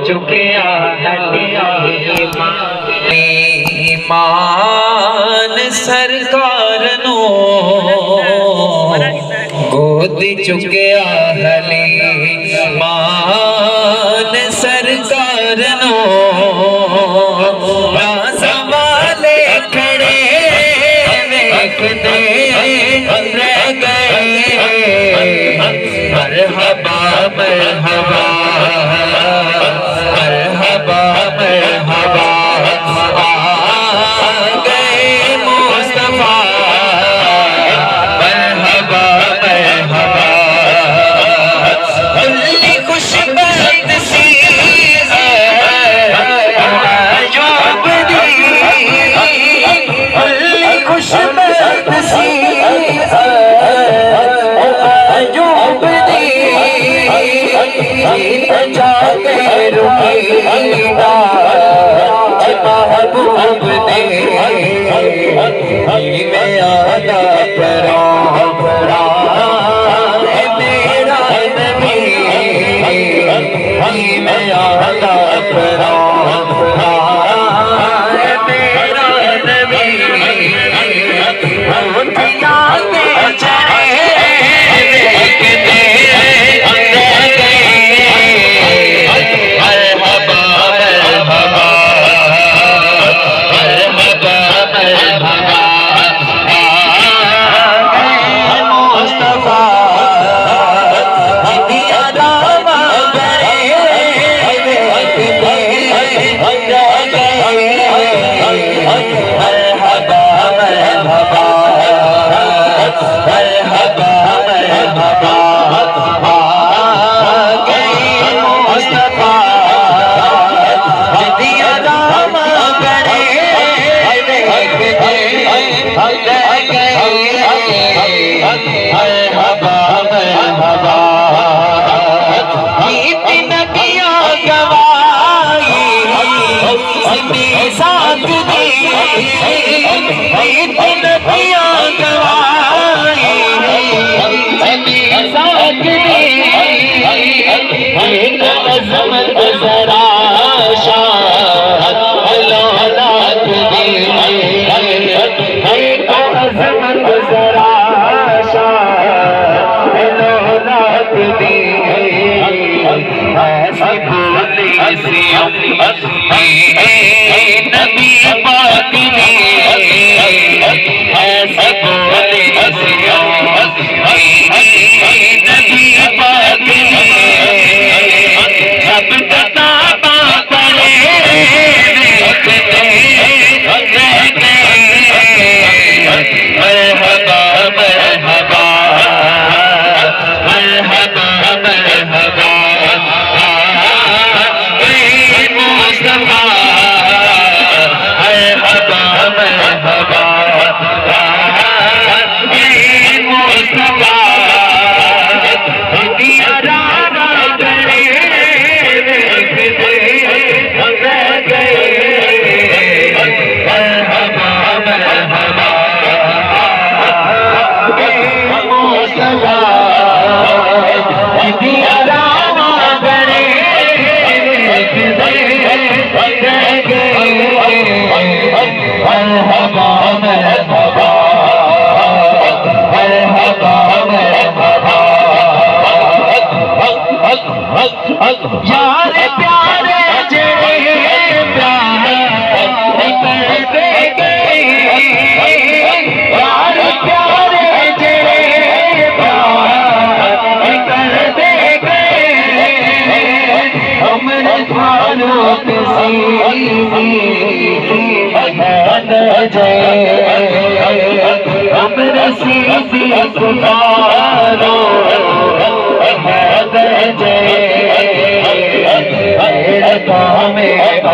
चुके ईमान सरकार नो गोद चुके मान सरकार नो संभाले खड़े वेखदे रह गए मरहबा मरहबा मरहबा मरहबा आ गए मुस्तफा मरहबा मरहबा खुली खुशबख्त सी अयूब दी खुली खुशबख्त सी अयूब दी जाके रुकीदा महबूब दे मैं आदा परा मेरा नबी मैं आदा परा मेरा नबी उठिया के चले नबी पाक ने ऐसे बोले नबी पाक ने सब किताबा पढ़े मरहबा मरहबा मरहबा मरहबा यार प्यारे जेड़े प्यार करते गए यार प्यारे जेड़े प्यार करते गए हमने फारूक सी हमने सीधी कुमारो जय में